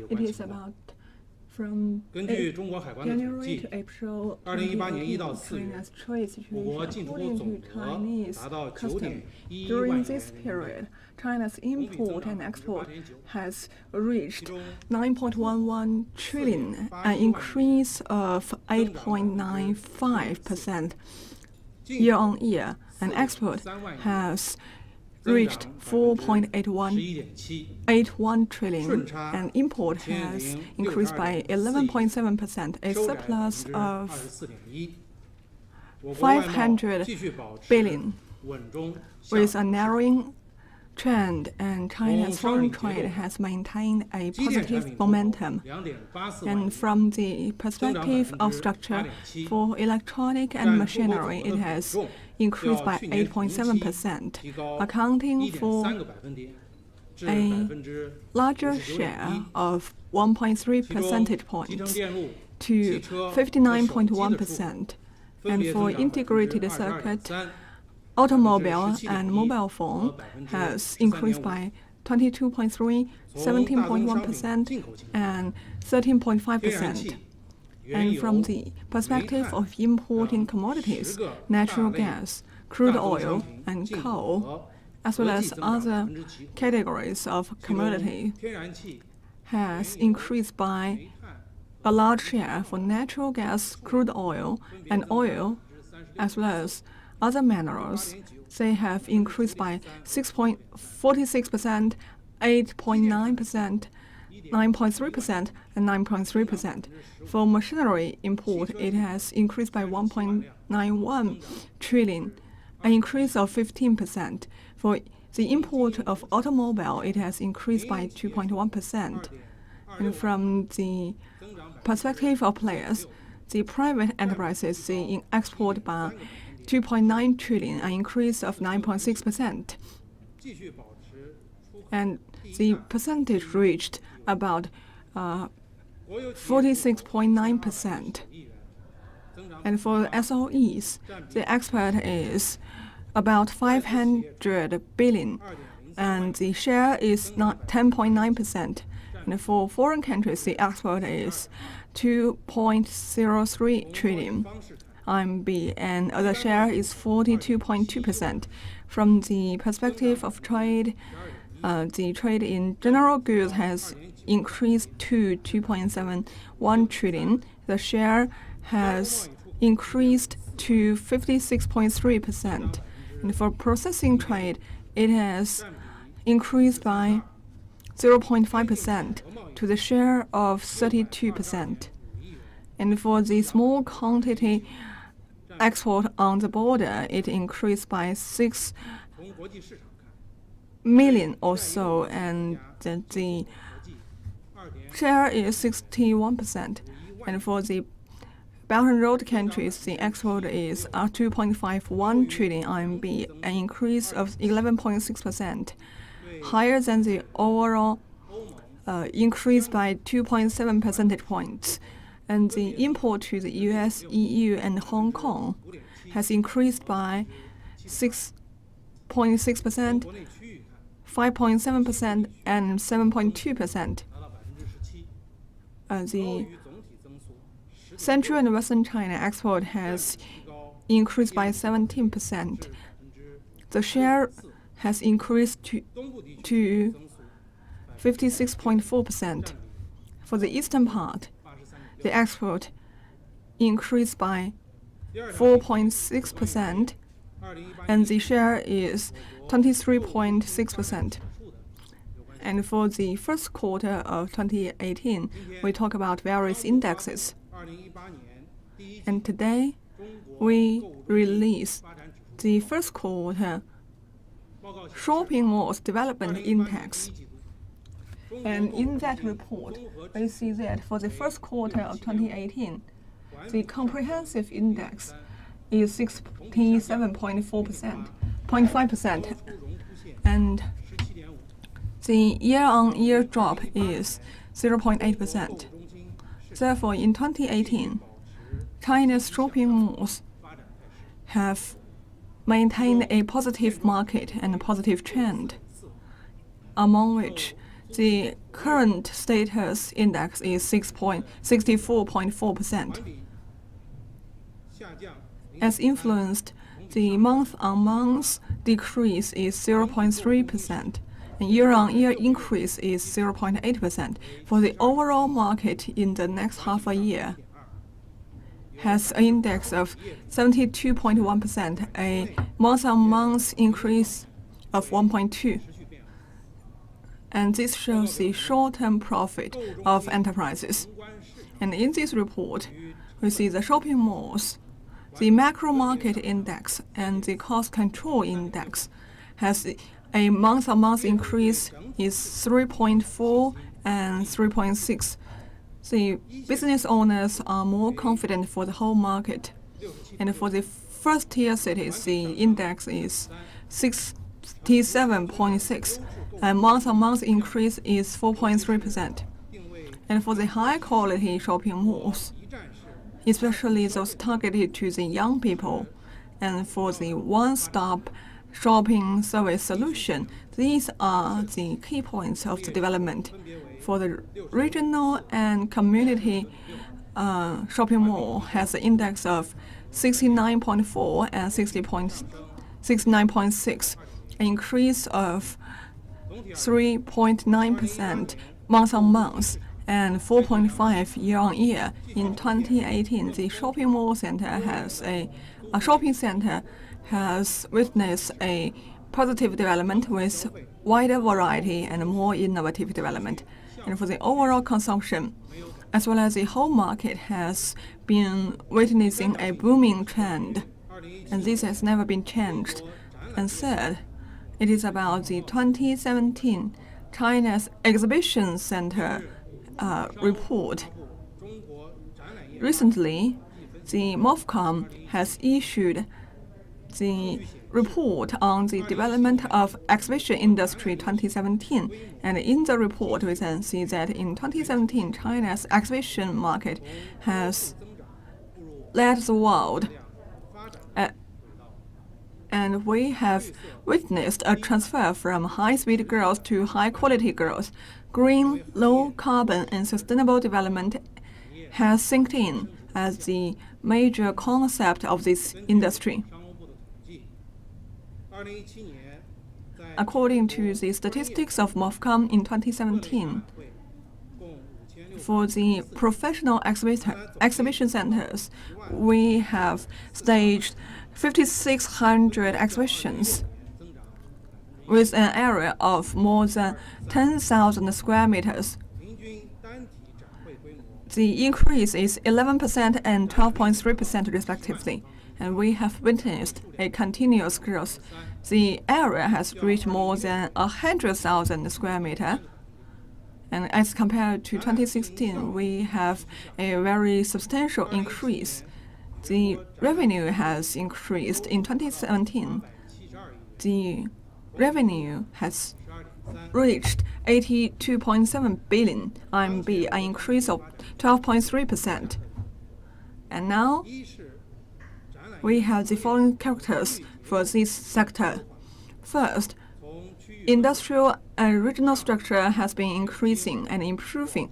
It is about from 根据中国海关的统 January 计 to April ，2018年1到 2018, 4月， China's trade 我国 situation 进出口 according 总 to 额 Chinese 达到 custom. 9.11 During 万 this 元人民币， period, China's import and export 58.9%， has reached 其中 9.11 trillion, an increase of 8.95% year on year, and export has reached 4.81 trillion, and import has increased by 11.7%, a surplus of 500 billion, with a narrowing trend, and China's foreign trade has maintained a positive momentum. And from the perspective of structure, for electronic and machinery, it has increased by 8.7%, accounting for a larger share of 1.3 percentage points to 59.1%. And for integrated circuit, automobile and mobile phone has increased by 22.3, 17.1%, and 13.5%. And from the perspective of importing commodities, natural gas, crude oil, and coal, as well as other categories of commodity, has increased by a large share for natural gas, crude oil, and oil, as well as other minerals. They have increased by 6.46%, 8.9%, 9.3%, and 9.3%. For machinery import, it has increased by 1.91 trillion, an increase of 15%. For the import of automobile, it has increased by 2.1%. And from the perspective of players, the private enterprises, they export by 2.9 trillion, an increase of 9.6%. And the percentage reached about 46.9%. And for SOEs, the export is about 500 billion, and the share is not 10.9%. And for foreign countries, the export is 2.03 trillion RMB, and the share is 42.2%. From the perspective of trade, the trade in general goods has increased to 2.71 trillion. The share has increased to 56.3%. And for processing trade, it has increased by 0.5% to the share of 32%. And for the small quantity export on the border, it increased by 6 million or so, and the share is 61%. And for the Belt and Road countries, the export is 2.51 trillion RMB, an increase of 11.6%, higher than the overall increase by 2.7 percentage points. And the import to the US, EU, and Hong Kong has increased by 6.6%, 5.7%, and 7.2%. The Central and Western China export has increased by 17%. The share has increased to 56.4%. For the eastern part, the export increased by 4.6%, and the share is 23.6%. And for the first quarter of 2018, we talk about various indexes. And today, we release the first quarter shopping malls development index. And in that report, we see that for the first quarter of 2018, the comprehensive index is 67.5%, and the year-on-year drop is 0.8%. Therefore, in 2018, China's shopping malls have maintained a positive market and a positive trend, among which The current status index is 64.4%. As influenced, the month-on-month decrease is 0.3%, and year-on-year increase is 0.8%. For the overall market in the next half a year, has an index of 72.1%, a month-on-month increase of 1.2%. And this shows the short-term profit of enterprises. And in this report, we see the shopping malls, the macro market index, and the cost control index has a month-on-month increase is 3.4 and 3.6. The business owners are more confident for the whole market. And for the first-tier cities, the index is 67.6, and month-on-month increase is 4.3%. And for the high-quality shopping malls, especially those targeted to the young people, and for the one-stop shopping service solution, these are the key points of the development. For the regional and community shopping mall has an index of 69.4 and 69.6, an increase of 3.9% month-on-month and 4.5% year-on-year. In 2018, the shopping mall center has a shopping center has witnessed a positive development with wider variety and more innovative development. And for the overall consumption, as well as the whole market has been witnessing a booming trend, and this has never been changed. And third, it is about the 2017 China's Exhibition Center report. Recently, the MOFCOM has issued the report on the development of exhibition industry 2017. And in the report, we can see that in 2017, China's exhibition market has led the world. And we have witnessed a transfer from high-speed growth to high-quality growth. Green, low-carbon, and sustainable development has synced in as the major concept of this industry. According to the statistics of MOFCOM in 2017, for the professional exhibition centers, we have staged 5,600 exhibitions with an area of more than 10,000 square meters. The increase is 11% and 12.3% respectively, and we have witnessed a continuous growth. The area has reached more than 100,000 square meters, and as compared to 2016, we have a very substantial increase. The revenue has increased. In 2017, the revenue has reached 82.7 billion RMB, an increase of 12.3%. And now, we have the following characters for this sector. First, industrial and regional structure has been increasing and improving.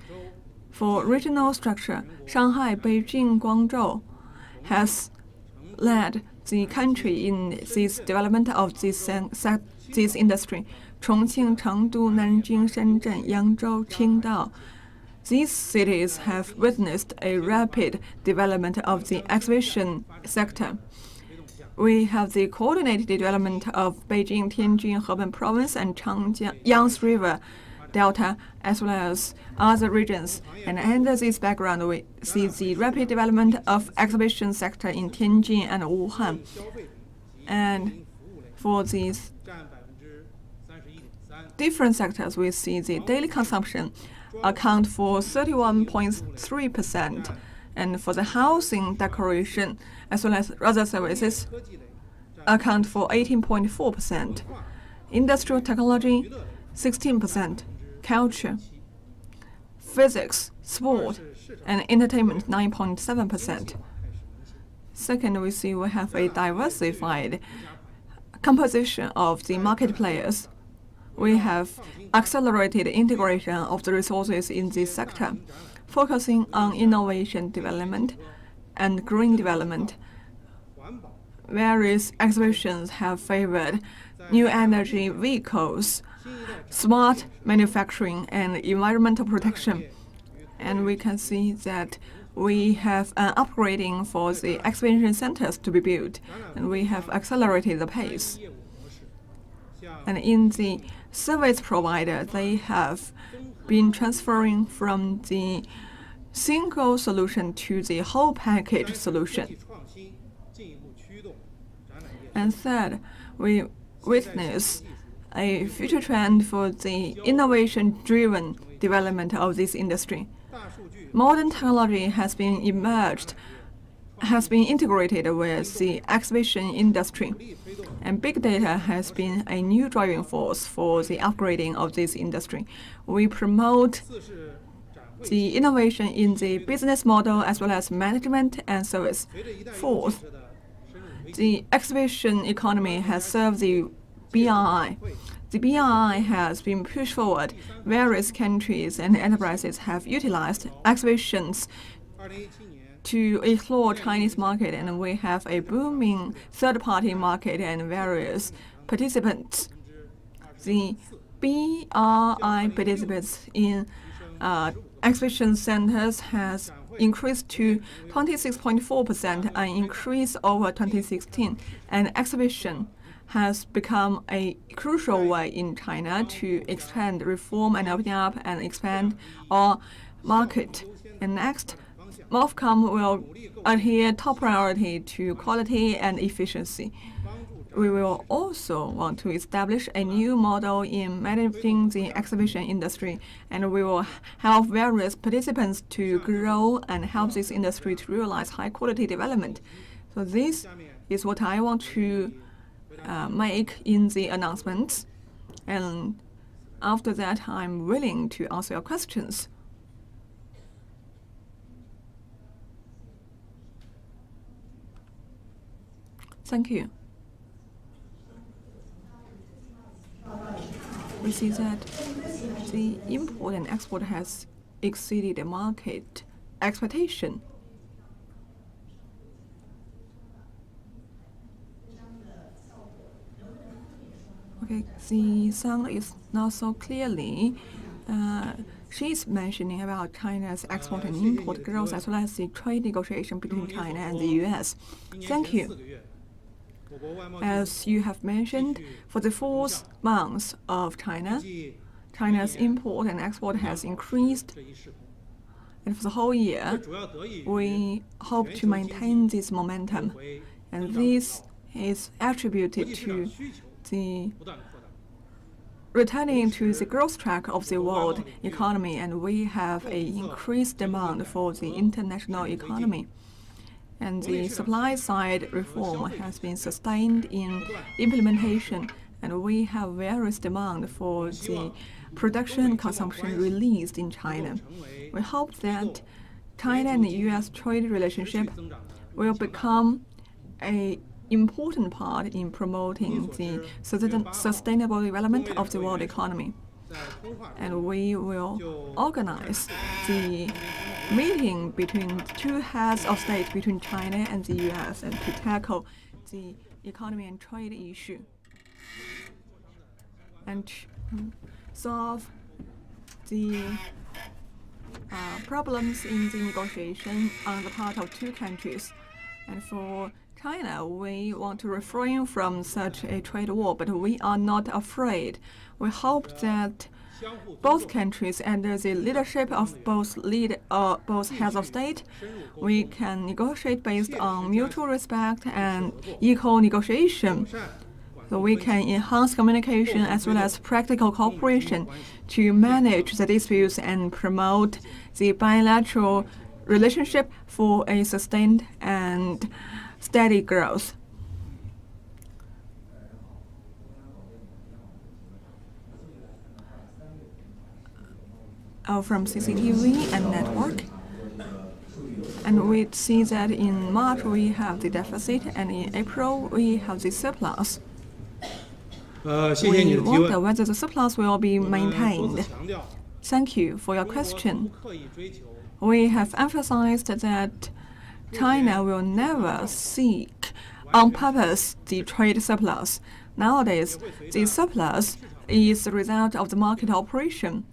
For regional structure, Shanghai, Beijing, Guangzhou has led the country in this development of this industry. Chongqing, Chengdu, Nanjing, Shenzhen, Yangzhou, Qingdao. These cities have witnessed a rapid development of the exhibition sector. We have the coordinated development of Beijing, Tianjin, Hebei province, and Yangtze River Delta, as well as other regions. And under this background, we see the rapid development of exhibition sector in Tianjin and Wuhan. And for these different sectors, we see the daily consumption account for 31.3%, and for the housing decoration as well as other services account for 18.4%. Industrial technology, 16%. Culture, physics, sport, and entertainment, 9.7%. Second, we see we have a diversified composition of the market players. we have accelerated integration of the resources in this sector, focusing on innovation development and green development. Various exhibitions have favored new energy vehicles, smart manufacturing, and environmental protection. And we can see that we have an upgrading for the exhibition centers to be built, and we have accelerated the pace. And in the service provider, they have been transferring from the single solution to the whole package solution. And third, we witness a future trend for the innovation-driven development of this industry. Modern technology has been integrated with the exhibition industry, and big data has been a new driving force for the upgrading of this industry. We promote the innovation in the business model as well as management and service. Fourth, the exhibition economy has served the BRI. The BRI has been pushed forward. Various countries and enterprises have utilized exhibitions to explore Chinese market, and we have a booming third-party market and various participants. The BRI participants in exhibition centers has increased to 26.4%, an increase over 2016, and exhibition has become a crucial way in China to expand, reform, and open up and expand our market. And next, MOFCOM will adhere top priority to quality and efficiency. We will also want to establish a new model in managing the exhibition industry, and we will help various participants to grow and help this industry to realize high-quality development. So this is what I want to make in the announcements, and after that, I'm willing to answer your questions. Thank you. We see that the import and export has exceeded the market expectation. Okay, the sound is not so clearly. She's mentioning about China's export and import growth as well as the trade negotiation between China and the U.S. Thank you. As you have mentioned, for the 4th month of China's import and export has increased. And for the whole year, we hope to maintain this momentum. And this is attributed to the returning to the growth track of the world economy, and we have an increased demand for the international economy. And the supply side reform has been sustained in implementation, and we have various demand for the production and consumption released in China. We hope that China and the U.S. trade relationship will become an important part in promoting the sustainable development of the world economy. And we will organize the meeting between two heads of state between China and the U.S. and to tackle the economy and trade issue and solve the problems in the negotiation on the part of two countries. And for China, we want to refrain from such a trade war, but we are not afraid. We hope that both countries, under the leadership of both heads of state, we can negotiate based on mutual respect and equal negotiation. So we can enhance communication as well as practical cooperation to manage the disputes and promote the bilateral relationship for a sustained and steady growth. From CCTV and network. And we see that in March we have the deficit, and in April we have the surplus. We wonder whether the surplus will be maintained. Thank you for your question. We have emphasized that China will never seek on purpose the trade surplus. Nowadays, the surplus is the result of the market operation.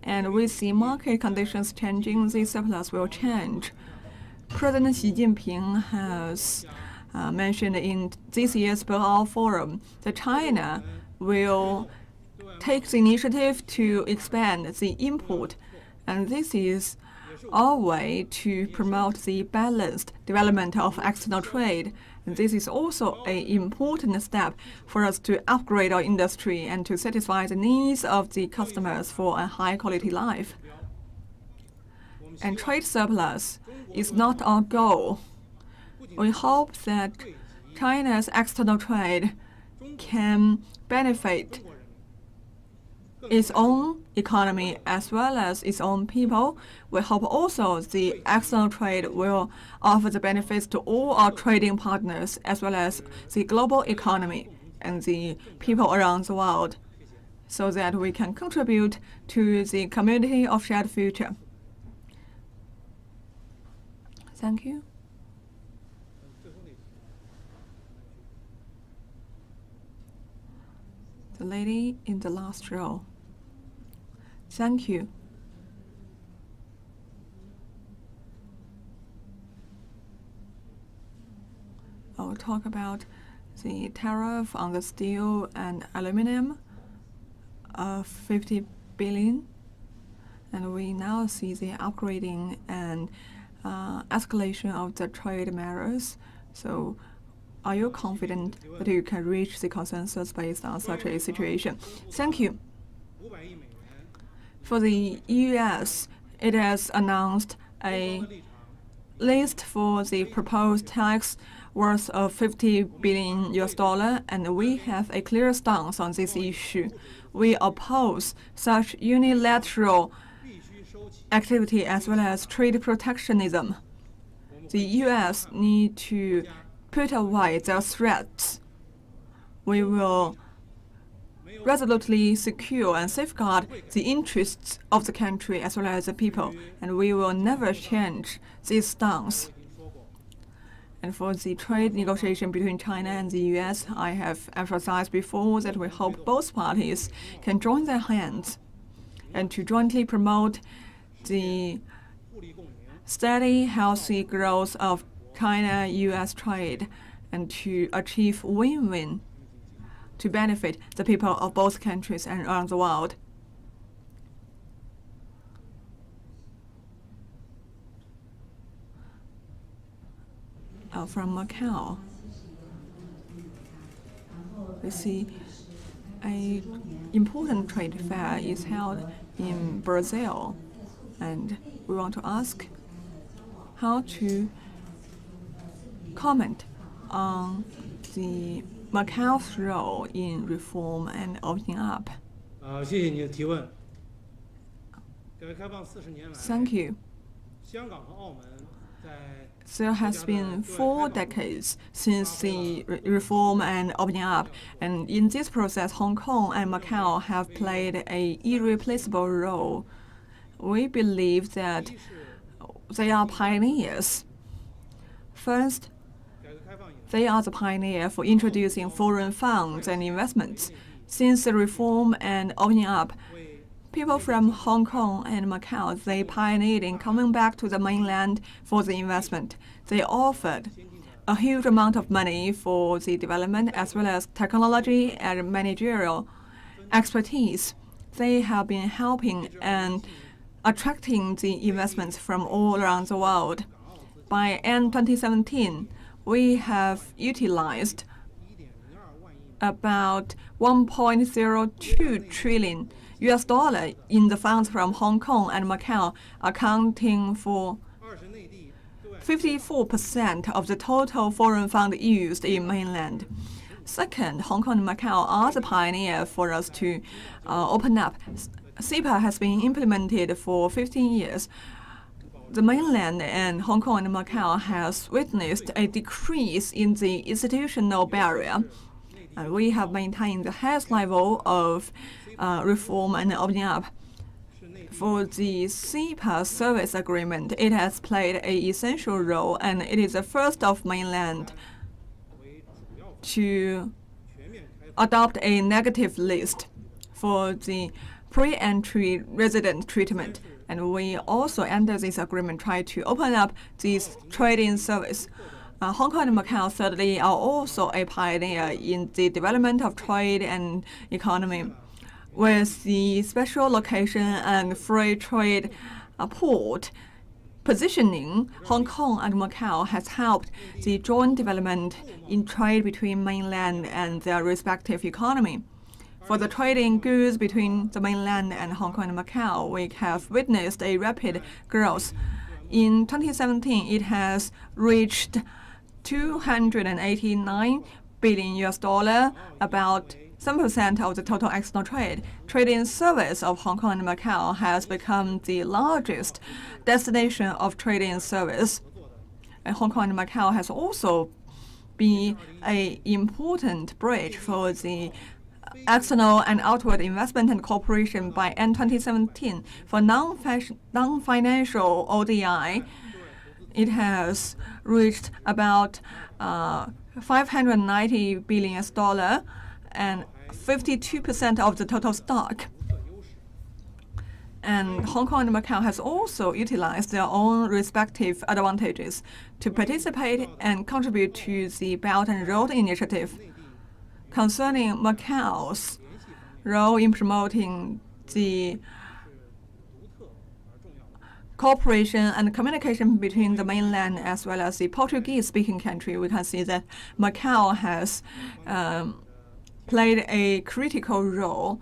And with the market conditions changing, the surplus will change. President Xi Jinping has mentioned in this year's Beijing Forum that China will take the initiative to expand the import, and this is our way to promote the balanced development of external trade. And this is also an important step for us to upgrade our industry and to satisfy the needs of the customers for a high-quality life. And trade surplus is not our goal. We hope that China's external trade can benefit its own economy as well as its own people. We hope also the external trade will offer the benefits to all our trading partners as well as the global economy and the people around the world, so that we can contribute to the community of shared future. Thank you. The lady in the last row. Thank you. I will talk about the tariff on the steel and aluminum of 50 billion. And we now see the upgrading and escalation of the trade measures. So are you confident that you can reach the consensus based on such a situation? Thank you. For the U.S., it has announced a list for the proposed tax worth of $50 billion, and we have a clear stance on this issue. We oppose such unilateral activity as well as trade protectionism. The U.S. need to put away their threats. We will resolutely secure and safeguard the interests of the country as well as the people, and we will never change this stance. And for the trade negotiation between China and the U.S., I have emphasized before that we hope both parties can join their hands and to jointly promote the steady, healthy growth of China-U.S. trade and to achieve win-win to benefit the people of both countries and around the world. From Macau, we see an important trade fair is held in Brazil, and we want to ask how to comment on the Macau's role in reform and opening up. Thank you. There has been 4 decades since the reform and opening up, and in this process, Hong Kong and Macau have played an irreplaceable role. We believe that they are pioneers. First, they are the pioneer for introducing foreign funds and investments. Since the reform and opening up, people from Hong Kong and Macau, they pioneered in coming back to the mainland for the investment. They offered a huge amount of money for the development as well as technology and managerial expertise. They have been helping and attracting the investments from all around the world. By end 2017, we have utilized about $1.02 trillion in the funds from Hong Kong and Macau, accounting for 54% of the total foreign fund used in mainland. Second, Hong Kong and Macau are the pioneer for us to open up. CEPA has been implemented for 15 years. The mainland and Hong Kong and Macau has witnessed a decrease in the institutional barrier. We have maintained the highest level of reform and opening up. For the CEPA service agreement, it has played an essential role, and it is the first of mainland to adopt a negative list for the pre-entry resident treatment. And we also, under this agreement, try to open up this trading service. Hong Kong and Macau, thirdly, are also a pioneer in the development of trade and economy. With the special location and free trade port positioning, Hong Kong and Macau has helped the joint development in trade between mainland and their respective economy. For the trading goods between the mainland and Hong Kong and Macau, we have witnessed a rapid growth. In 2017, it has reached $289 billion, about 7% of the total external trade. Trading service of Hong Kong and Macau has become the largest destination of trading service. And Hong Kong and Macau has also been an important bridge for the external and outward investment and cooperation by end 2017. For non-financial ODI, it has reached about $590 billion and 52% of the total stock. And Hong Kong and Macau has also utilized their own respective advantages to participate and contribute to the Belt and Road Initiative. Concerning Macau's role in promoting the cooperation and communication between the mainland as well as the Portuguese-speaking country, we can see that Macau has played a critical role.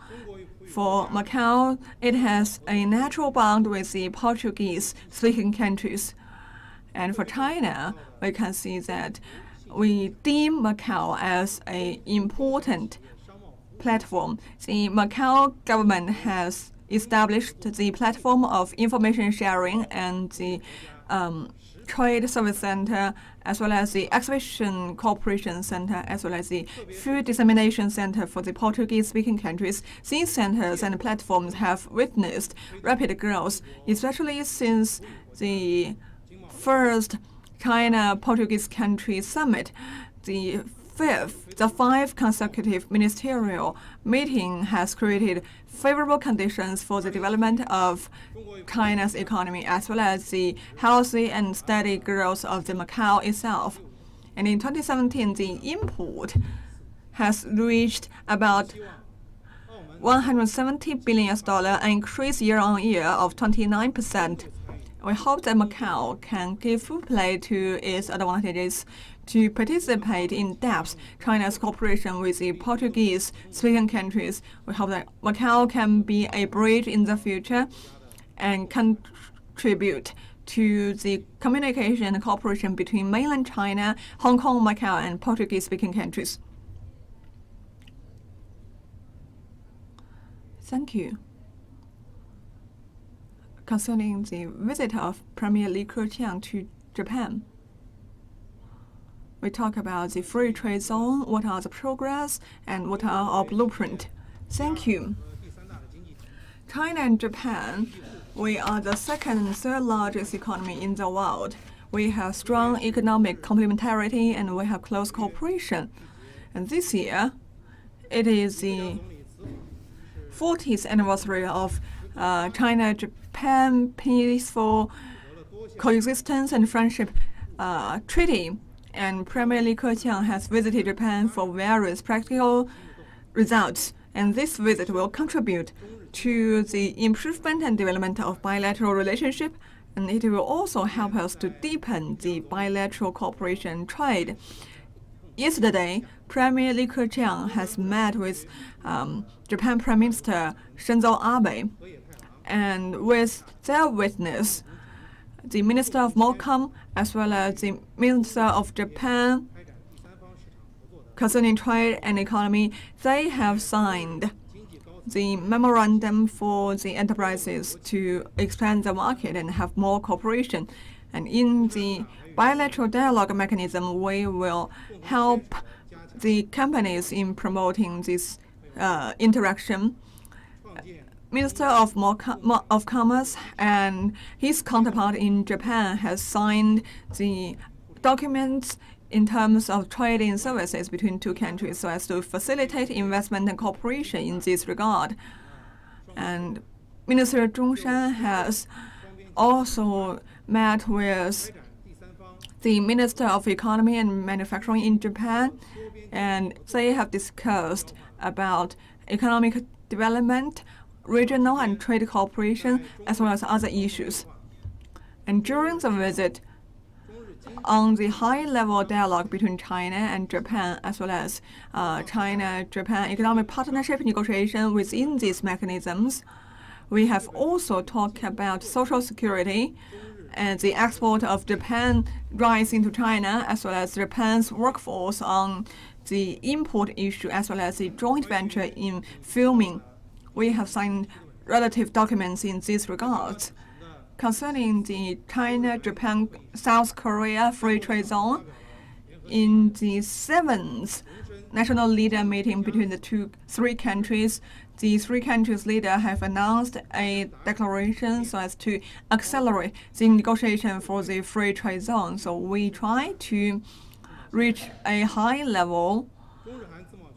For Macau, it has a natural bond with the Portuguese-speaking countries. And for China, we can see that we deem Macau as an important platform. The Macau government has established the platform of information sharing and the Trade Service Center, as well as the Exhibition Cooperation Center, as well as the Food Dissemination Center for the Portuguese-speaking countries. These centers and platforms have witnessed rapid growth, especially since the first China-Portuguese country summit. The five consecutive ministerial meeting has created favorable conditions for the development of China's economy, as well as the healthy and steady growth of the Macau itself. And in 2017, the import has reached about $170 billion, an increase year-on-year of 29%. We hope that Macau can give full play to its advantages to participate in depth China's cooperation with the Portuguese-speaking countries. We hope that Macau can be a bridge in the future and contribute to the communication and cooperation between mainland China, Hong Kong, Macau, and Portuguese-speaking countries. Thank you. Concerning the visit of Premier Li Keqiang to Japan, we talk about the free trade zone, what are the progress, and what are our blueprint. Thank you. China and Japan, we are the second and third largest economy in the world. We have strong economic complementarity and we have close cooperation. And this year, it is the 40th anniversary of China-Japan Peaceful Coexistence and Friendship Treaty. And Premier Li Keqiang has visited Japan for various practical results. And this visit will contribute to the improvement and development of bilateral relationship, and it will also help us to deepen the bilateral cooperation and trade. Yesterday, Premier Li Keqiang has met with Japan Prime Minister Shinzo Abe, and with their witness, the Minister of MOFCOM as well as the Minister of Japan concerning trade and economy, they have signed the memorandum for the enterprises to expand the market and have more cooperation. And in the bilateral dialogue mechanism, we will help the companies in promoting this interaction. Minister of Commerce and his counterpart in Japan has signed the documents in terms of trade in services between two countries so as to facilitate investment and cooperation in this regard. And Minister Zhongshan has also met with the Minister of Economy and Manufacturing in Japan, and they have discussed about economic development, regional and trade cooperation, as well as other issues. And during the visit, on the high-level dialogue between China and Japan, as well as China-Japan economic partnership negotiation within these mechanisms, we have also talked about social security and the export of Japan rice into China, as well as Japan's workforce on the import issue, as well as the joint venture in filming. We have signed relative documents in these regards. Concerning the China-Japan-South Korea Free Trade Zone, in the 7th national leader meeting between the three countries, the three countries' leaders have announced a declaration so as to accelerate the negotiation for the free trade zone. So we try to reach a high-level,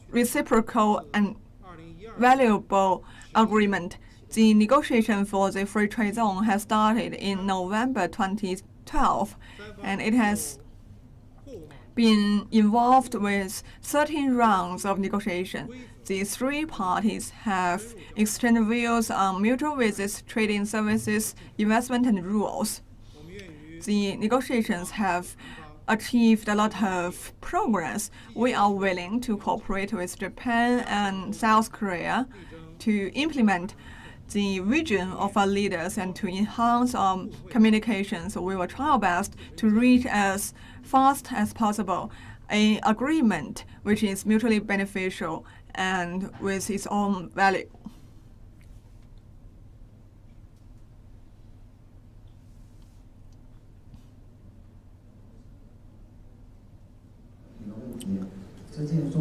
reciprocal, and valuable agreement. The negotiation for the free trade zone has started in November 2012, and it has been involved with 13 rounds of negotiation. The three parties have exchanged views on mutual visits, trading services, investment, and rules. The negotiations have achieved a lot of progress. We are willing to cooperate with Japan and South Korea to implement the vision of our leaders and to enhance our communication. So we will try our best to reach as fast as possible an agreement which is mutually beneficial and with its own value. Thank you.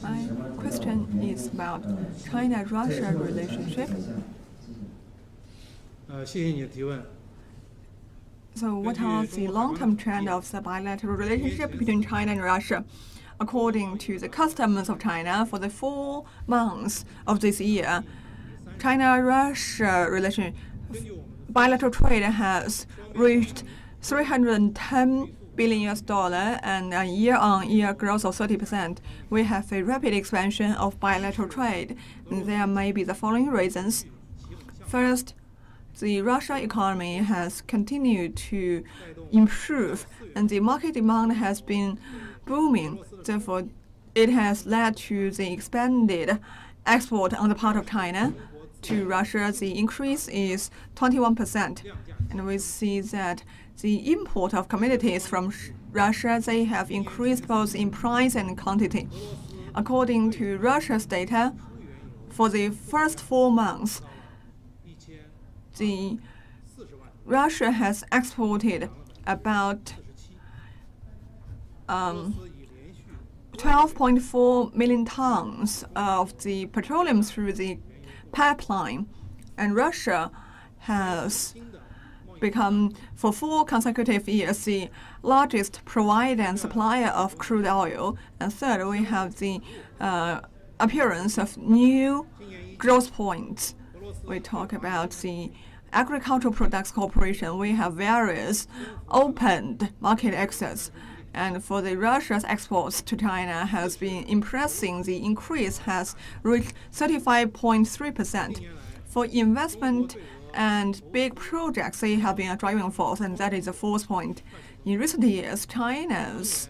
My question is about China-Russia relationship. So what are the long-term trends of the bilateral relationship between China and Russia? According to the customs of China, for the 4 months of this year, China-Russia relation bilateral trade has reached $310 billion and a year-on-year growth of 30%. We have a rapid expansion of bilateral trade. There may be the following reasons. First, the Russian economy has continued to improve, and the market demand has been booming. Therefore, it has led to the expanded export on the part of China to Russia. The increase is 21%, and we see that the import of commodities from Russia, they have increased both in price and quantity. According to Russia's data, for the first 4 months, Russia has exported about 12.4 million tons of the petroleum through the pipeline, and Russia has become, for 4 consecutive years, the largest provider and supplier of crude oil. And third, we have the appearance of new growth points. We talk about the agricultural products cooperation. We have various opened market access. And for the Russia's exports to China has been impressive. The increase has reached 35.3%. For investment and big projects, they have been a driving force, and that is the 4th point. In recent years, China's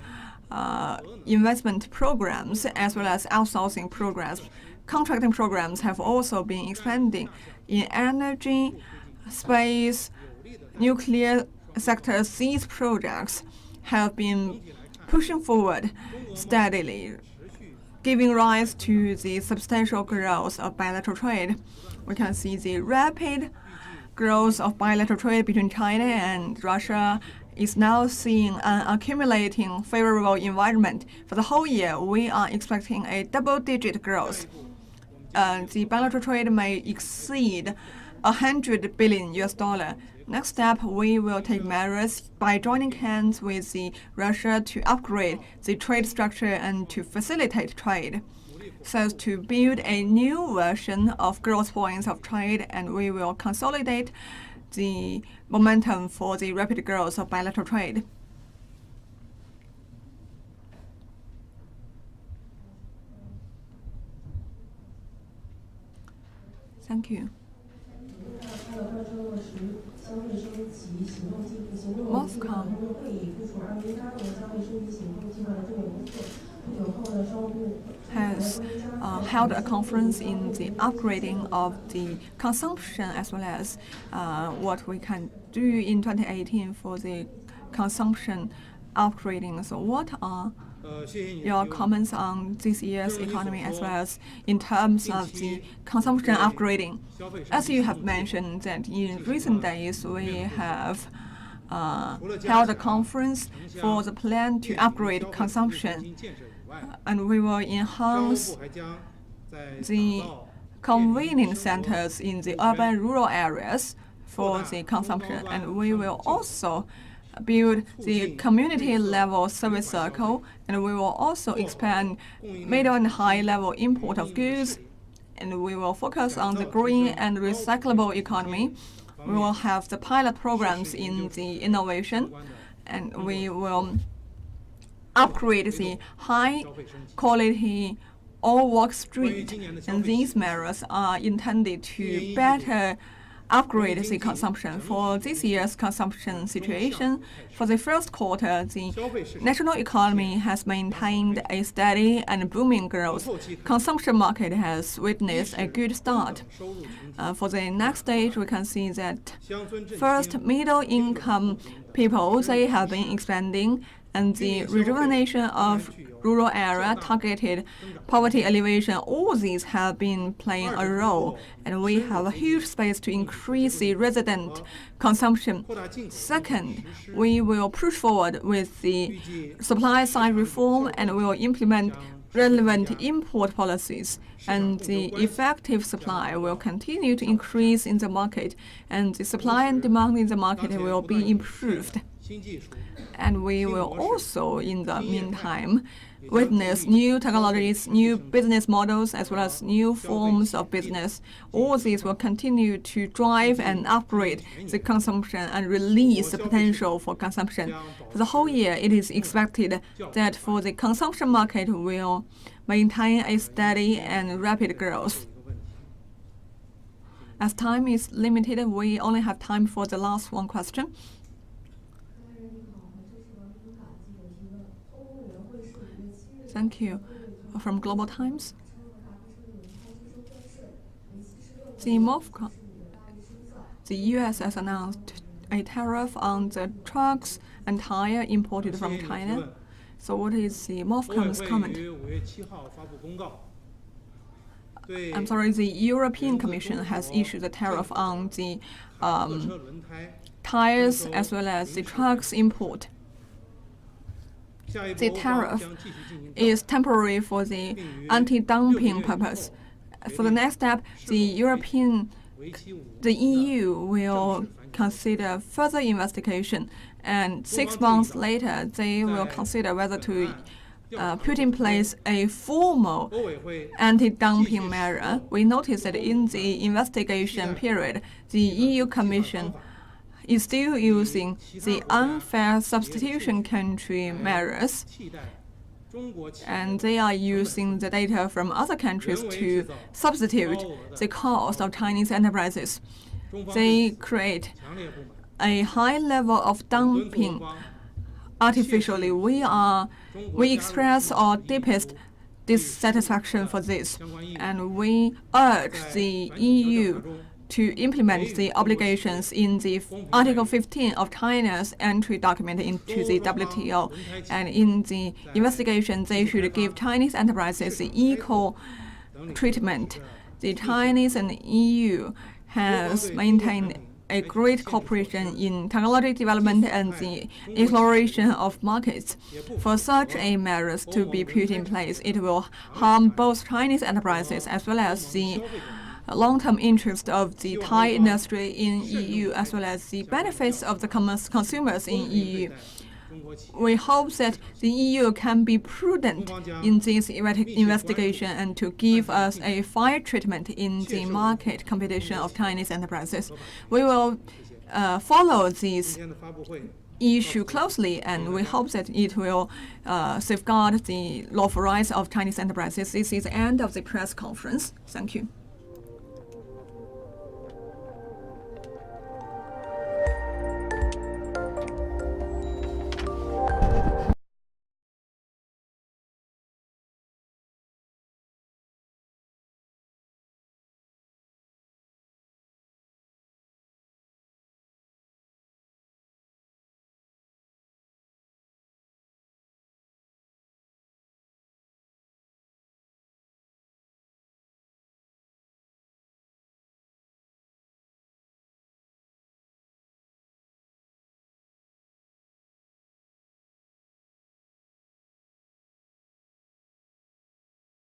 investment programs as well as outsourcing programs, contracting programs have also been expanding. In energy, space, nuclear sectors, these projects have been pushing forward steadily, giving rise to the substantial growth of bilateral trade. We can see the rapid growth of bilateral trade between China and Russia is now seeing an accumulating favorable environment. For the whole year, we are expecting a double-digit growth. The bilateral trade may exceed $100 billion. Next step, we will take measures by joining hands with Russia to upgrade the trade structure and to facilitate trade, so as to build a new version of growth points of trade, and we will consolidate the momentum for the rapid growth of bilateral trade. Thank you. MOFCOM has held a conference in the upgrading of the consumption as well as what we can do in 2018 for the consumption upgrading. So what are your comments on this year's economy as well as in terms of the consumption upgrading? As you have mentioned that in recent days we have held a conference for the plan to upgrade consumption, and we will enhance the convenience centers in the urban rural areas for the consumption, and we will also build the community-level service circle, and we will also expand middle and high-level import of goods, and we will focus on the green and recyclable economy. We will have the pilot programs in the innovation, and we will upgrade the high-quality all-work street, and these measures are intended to better upgrade the consumption. For this year's consumption situation, for the first quarter, the national economy has maintained a steady and booming growth. Consumption market has witnessed a good start. For the next stage, we can see that first, middle-income people, they have been expanding, and the rejuvenation of rural area, targeted poverty alleviation, all these have been playing a role, and we have a huge space to increase the resident consumption. Second, we will push forward with the supply side reform, and we will implement relevant import policies, and the effective supply will continue to increase in the market, and the supply and demand in the market will be improved. And we will also, in the meantime, witness new technologies, new business models, as well as new forms of business. All these will continue to drive and upgrade the consumption and release the potential for consumption. For the whole year, it is expected that for the consumption market will maintain a steady and rapid growth. As time is limited, we only have time for the last one question. Thank you. From Global Times. The MOFCOM, the U.S. has announced a tariff on the trucks and tire imported from China. So what is the MOFCOM's comment? I'm sorry, the European Commission has issued a tariff on the tires as well as the trucks import. The tariff is temporary for the anti-dumping purpose. For the next step, the EU will consider further investigation, and 6 months later, they will consider whether to put in place a formal anti-dumping measure. We noticed that in the investigation period, the EU Commission is still using the unfair substitution country measures, and they are using the data from other countries to substitute the cost of Chinese enterprises. They create a high level of dumping artificially. We express our deepest dissatisfaction for this, and we urge the EU to implement the obligations in the Article 15 of China's entry document into the WTO. And in the investigation, they should give Chinese enterprises the equal treatment. The Chinese and EU has maintained a great cooperation in technology development and the exploration of markets. For such a measures to be put in place, it will harm both Chinese enterprises as well as the long-term interest of the Thai industry in EU, as well as the benefits of the consumers in EU. We hope that the EU can be prudent in this investigation and to give us a fair treatment in the market competition of Chinese enterprises. We will follow this issue closely, and we hope that it will safeguard the lawful rights of Chinese enterprises. This is the end of the press conference. Thank you.